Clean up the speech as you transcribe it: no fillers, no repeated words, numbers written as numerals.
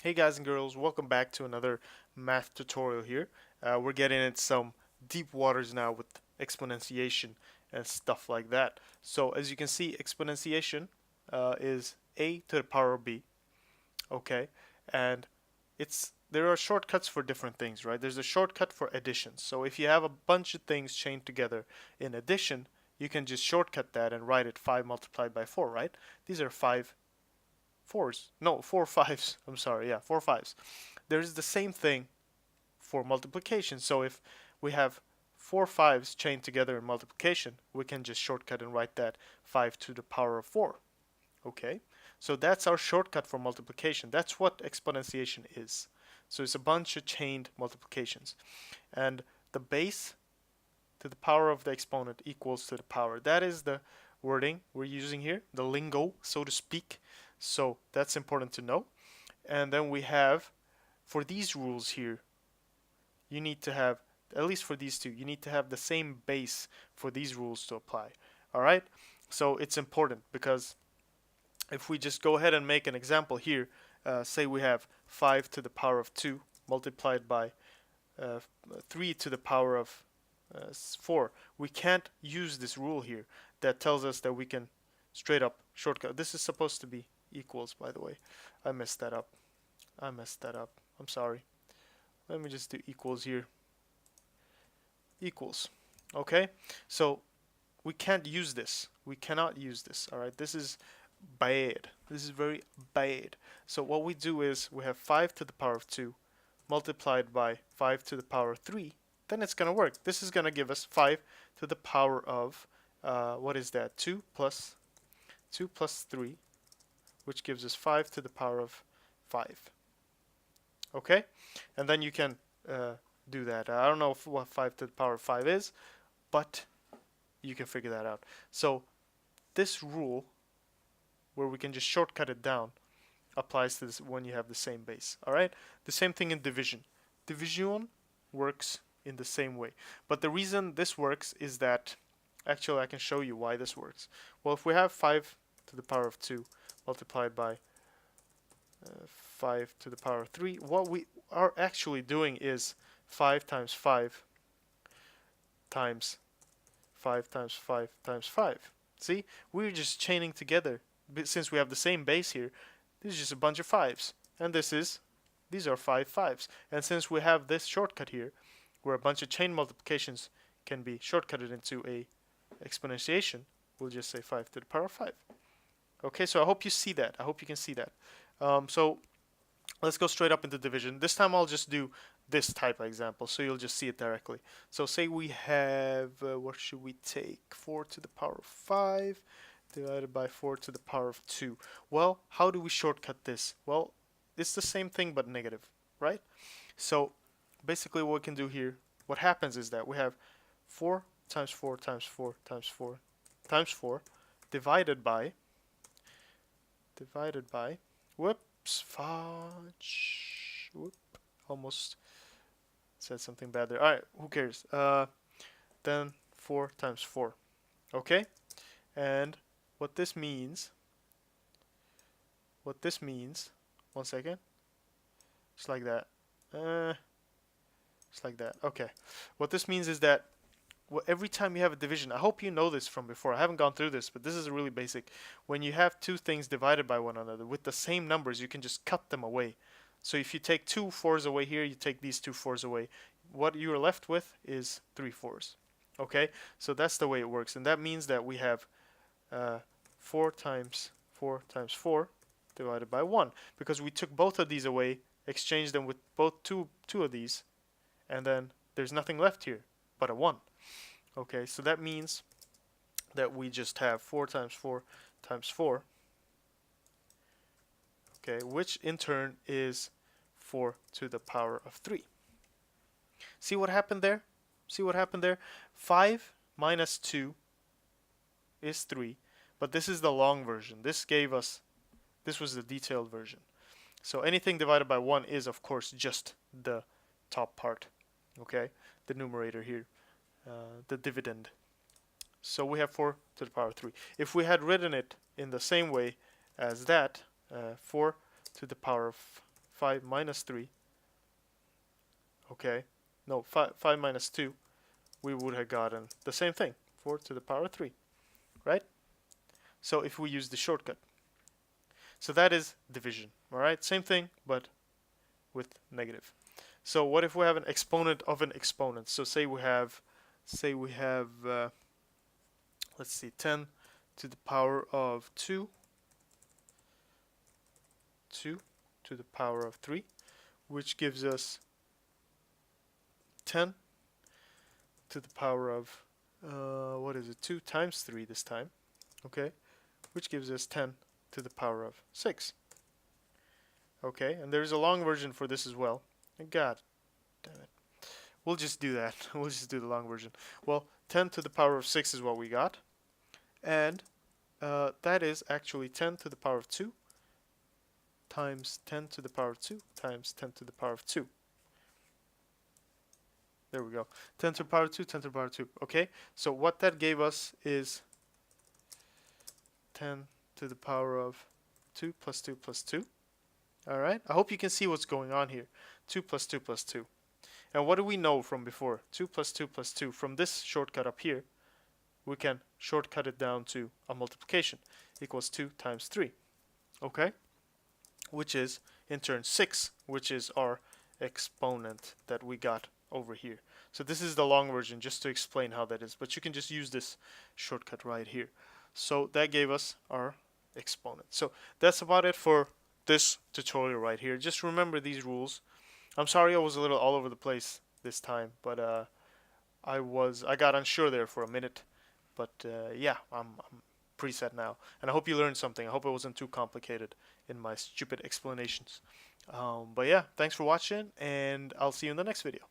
Hey guys and girls, welcome back to another math tutorial here. We're getting into some deep waters now with exponentiation and stuff like that. So as you can see, exponentiation is a to the power of b, okay? And there are shortcuts for different things, right? There's a shortcut for addition. So if you have a bunch of things chained together in addition, you can just shortcut that and write it 5 multiplied by 4, right? These are 5 fours. No, 4 fives. I'm sorry. Yeah, 4 fives. There's the same thing for multiplication. So if we have 4 fives chained together in multiplication, we can just shortcut and write that 5 to the power of 4. Okay? So that's our shortcut for multiplication. That's what exponentiation is. So it's a bunch of chained multiplications. And the base to the power of the exponent equals to the power. That is the wording we're using here, the lingo, so to speak. So that's important to know. And then we have, for these rules here, you need to have, at least for these two, you need to have the same base for these rules to apply. All right? So it's important because if we just go ahead and make an example here, say we have 5 to the power of 2 multiplied by 3 to the power of 4. We can't use this rule here that tells us that we can straight up shortcut. This is supposed to be equals, by the way. I messed that up. I'm sorry. Let me just do equals here. Equals. Okay? So we can't use this. We cannot use this. Alright? This is bad. This is very bad. So what we do is we have 5 to the power of 2 multiplied by 5 to the power of 3. Then it's going to work. This is going to give us 5 to the power of, what is that? 2 plus 3, which gives us 5 to the power of 5. Okay? And then you can do that. I don't know what 5 to the power of 5 is, but you can figure that out. So this rule, where we can just shortcut it down, applies to this when you have the same base. Alright? The same thing in division. Division works in the same way. But the reason this works is that, actually I can show you why this works. Well, if we have 5 to the power of 2 multiplied by 5 to the power of 3, what we are actually doing is 5 times 5 times 5 times 5 times 5. See? We're just chaining together. Since we have the same base here, this is just a bunch of 5s. And these are 5 5s. And since we have this shortcut here, where a bunch of chain multiplications can be shortcutted into a exponentiation, we'll just say 5 to the power of 5. Okay, so I hope you see that. I hope you can see that. So let's go straight up into division. This time I'll just do this type of example, so you'll just see it directly. So say we have, what should we take? 4 to the power of 5 divided by 4 to the power of 2. Well, how do we shortcut this? Well, it's the same thing but negative, right? So basically what we can do here, what happens is that we have 4 times 4 times 4 times 4 times 4 divided by, whoops, fudge, whoop, almost said something bad there. Alright, who cares? Then 4 times 4, okay? And what this means, one second, just like that, just like that, okay. What this means is that every time you have a division, I hope you know this from before, I haven't gone through this, but this is really basic. When you have two things divided by one another with the same numbers, you can just cut them away. So if you take 2 4s away here, you take these 2 4s away, what you are left with is 3 4s. Okay, so that's the way it works, and that means that we have 4 times 4 times 4 divided by 1, because we took both of these away, exchanged them with both two of these, and then there's nothing left here but a 1. Okay, so that means that we just have 4 times 4 times 4, okay, which in turn is 4 to the power of 3. See what happened there? 5 minus 2 is 3, but this is the long version. This was the detailed version. So anything divided by 1 is, of course, just the top part, okay, the numerator here, the dividend. So we have 4 to the power of 3. If we had written it in the same way as that, 4 to the power of 5 minus 3, okay, no, 5 minus 2, we would have gotten the same thing, 4 to the power 3, right? So if we use the shortcut. So that is division, all right? Same thing, but with negative. So what if we have an exponent of an exponent? So say we have, let's see, 10 to the power of 2, 2 to the power of 3, which gives us 10 to the power of, what is it, 2 times 3 this time, okay, which gives us 10 to the power of 6. Okay, and there's a long version for this as well. God damn it. We'll just do that. We'll just do the long version. Well, 10 to the power of 6 is what we got. And that is actually 10 to the power of 2 times 10 to the power of 2 times 10 to the power of 2. There we go. 10 to the power of 2, 10 to the power of 2. Okay, so what that gave us is 10 to the power of 2 plus 2 plus 2. Alright, I hope you can see what's going on here. 2 plus 2 plus 2. And what do we know from before? 2 plus 2 plus 2. From this shortcut up here, we can shortcut it down to a multiplication. Equals 2 times 3. Okay? Which is, in turn, 6, which is our exponent that we got over here. So this is the long version, just to explain how that is. But you can just use this shortcut right here. So that gave us our exponent. So that's about it for this tutorial right here. Just remember these rules. I'm sorry I was a little all over the place this time, but I got unsure there for a minute. But yeah, I'm preset now, and I hope you learned something. I hope it wasn't too complicated in my stupid explanations. But yeah, thanks for watching, and I'll see you in the next video.